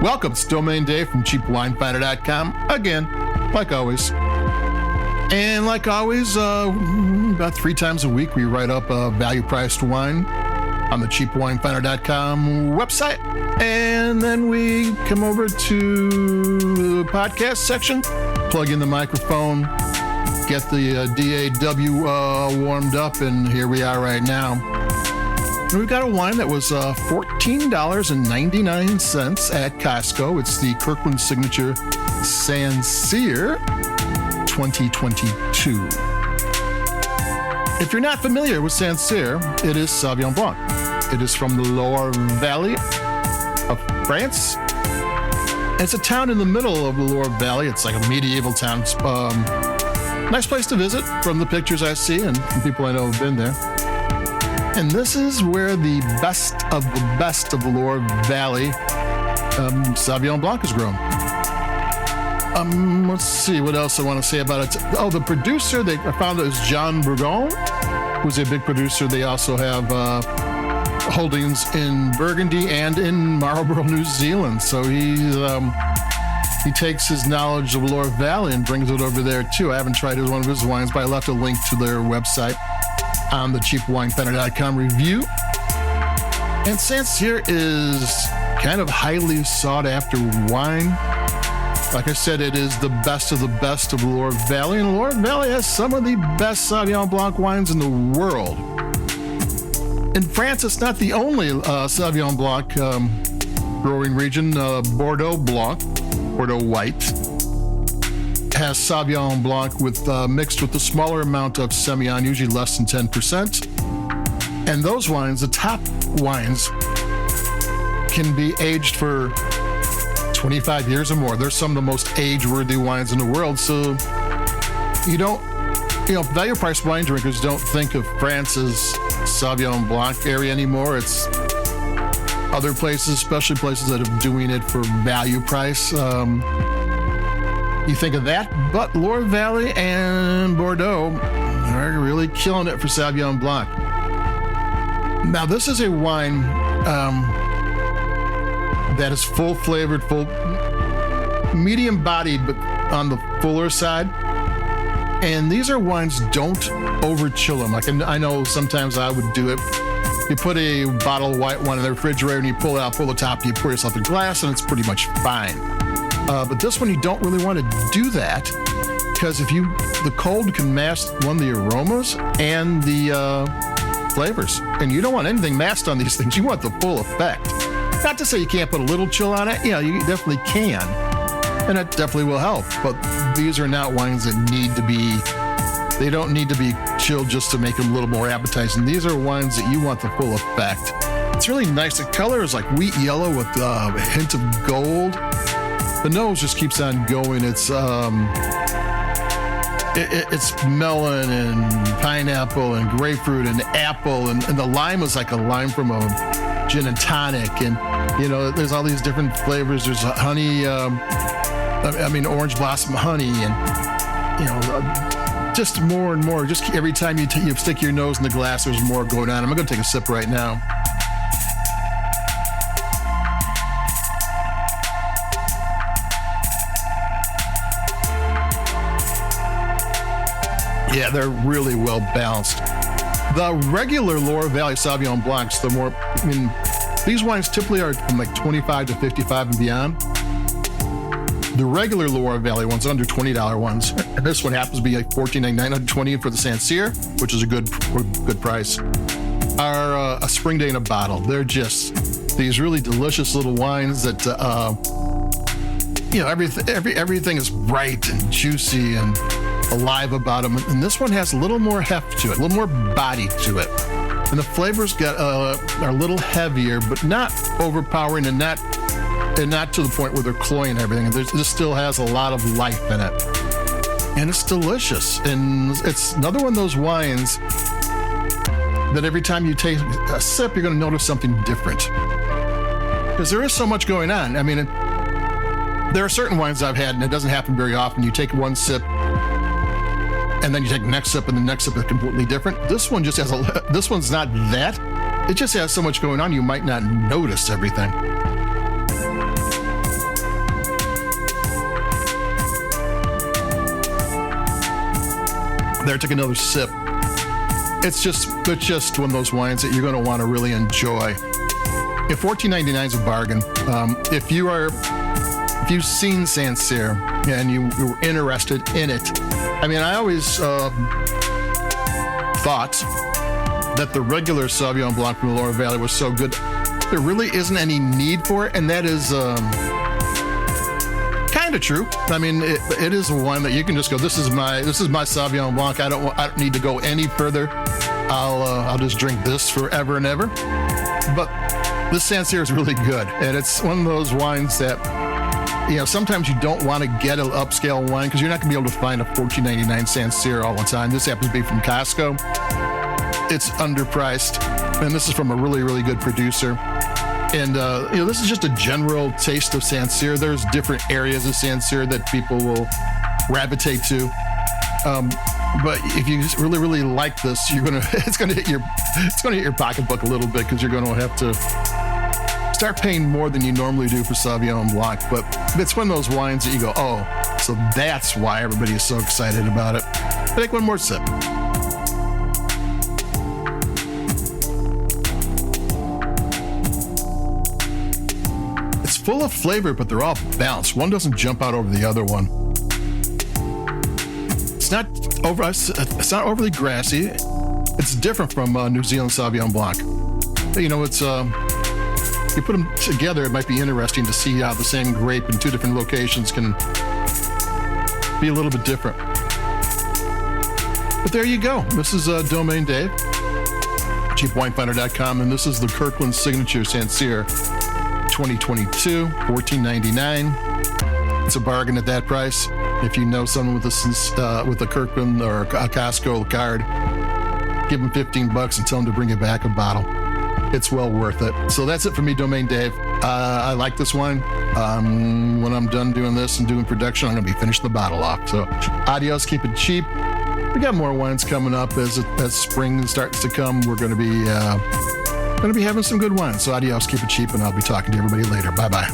Welcome, it's Domain Dave from CheapWineFinder.com. Again, like always. And like always, about 3 times a week, we write up a value-priced wine on the CheapWineFinder.com website. And then we come over to the podcast section, plug in the microphone, get the DAW warmed up, and here we are right now. And we've got a wine that was $14.99 at Costco. It's the Kirkland Signature Sancerre 2022. If you're not familiar with Sancerre, it is Sauvignon Blanc. It is from the Loire Valley of France. It's a town in the middle of the Loire Valley. It's like a medieval town. It's, nice place to visit from the pictures I see and from people I know have been there. And this is where the best of the Loire Valley Sauvignon Blanc is grown. Let's see what else I want to say about it. Oh, the producer, I found it was John Bourgeois, who's a big producer. They also have holdings in Burgundy and in Marlborough, New Zealand. So he takes his knowledge of Loire Valley and brings it over there too. I haven't tried one of his wines, but I left a link to their website on the CheapWineFinder.com review. And Sancerre is kind of highly sought after wine. Like I said, it is the best of Loire Valley, and Loire Valley has some of the best Sauvignon Blanc wines in the world. In France, it's not the only Sauvignon Blanc growing region. Bordeaux Blanc, Bordeaux White, has Sauvignon Blanc mixed with a smaller amount of Semillon, usually less than 10%. And those wines, the top wines, can be aged for 25 years or more. They're some of the most age-worthy wines in the world. So value-priced wine drinkers don't think of France as Sauvignon Blanc area anymore. It's other places, especially places that are doing it for value price. You think of that, but Loire Valley and Bordeaux are really killing it for Sauvignon Blanc. Now, this is a wine that is full-flavored, medium-bodied, but on the fuller side. And these are wines, don't over-chill them. Like, I know sometimes I would do it. You put a bottle of white wine in the refrigerator and you pull it out, pull the top, you pour yourself a glass, and it's pretty much fine. But this one, you don't really want to do that, because the cold can mask the aromas and the flavors. And you don't want anything masked on these things. You want the full effect. Not to say you can't put a little chill on it. You definitely can. And that definitely will help. But these are not wines that they don't need to be chilled just to make them a little more appetizing. These are wines that you want the full effect. It's really nice. The color is like wheat yellow with a hint of gold. The nose just keeps on going. It's melon and pineapple and grapefruit and apple, and the lime is like a lime from a gin and tonic, and there's all these different flavors. There's honey, orange blossom honey, and just more and more. Just every time you stick your nose in the glass, there's more going on. I'm going to take a sip right now. Yeah, they're really well balanced. The regular Loire Valley Sauvignon Blancs, these wines typically are from like 25 to 55 and beyond. The regular Loire Valley ones, under $20 ones, and this one happens to be like $14.99, $120 for the Sancerre, which is a good price, are a spring day in a bottle. They're just these really delicious little wines that, everything is bright and juicy and alive about them, and this one has a little more heft to it, a little more body to it, and the flavors are a little heavier, but not overpowering, and not to the point where they're cloying everything. This still has a lot of life in it, and it's delicious. And it's another one of those wines that every time you take a sip, you're going to notice something different, because there is so much going on. There are certain wines I've had, and it doesn't happen very often. You take one sip, and then you take the next sip, and the next sip is completely different. This one just has this one's not that. It just has so much going on, you might not notice everything. There, took another sip. It's just one of those wines that you're going to want to really enjoy. If $14.99 is a bargain, if you've seen Sancerre and you were interested in it, I mean, I always thought that the regular Sauvignon Blanc from the Loire Valley was so good, there really isn't any need for it, and that is kind of true. I mean, it is one that you can just go, this is my Sauvignon Blanc. I don't need to go any further. I'll just drink this forever and ever. But this Sancerre is really good, and it's one of those wines that, you know, sometimes you don't want to get an upscale wine because you're not going to be able to find a $14.99 Sancerre all the time. This happens to be from Costco. It's underpriced, and this is from a really, really good producer. And, you know, this is just a general taste of Sancerre. There's different areas of Sancerre that people will gravitate to. But if you just really, really like this, it's gonna hit your pocketbook a little bit because you're going to have to start paying more than you normally do for Sauvignon Blanc. But it's one of those wines that you go, oh, so that's why everybody is so excited about it. Take one more sip. It's full of flavor, but they're all balanced. One doesn't jump out over the other one. It's not overly grassy. It's different from New Zealand Sauvignon Blanc. You know, it's you put them together, it might be interesting to see how the same grape in two different locations can be a little bit different. But there you go. This is Domaine Dave, cheapwinefinder.com, and this is the Kirkland Signature Sancerre 2022, $14.99. It's a bargain at that price. If you know someone with a Kirkland or a Costco card, give them $15 and tell them to bring you back a bottle. It's well worth it. So that's it for me, Domaine Dave. I like this wine. When I'm done doing this and doing production, I'm going to be finishing the bottle off. So adios, keep it cheap. We got more wines coming up as spring starts to come. We're going to be having some good wines. So adios, keep it cheap, and I'll be talking to everybody later. Bye-bye.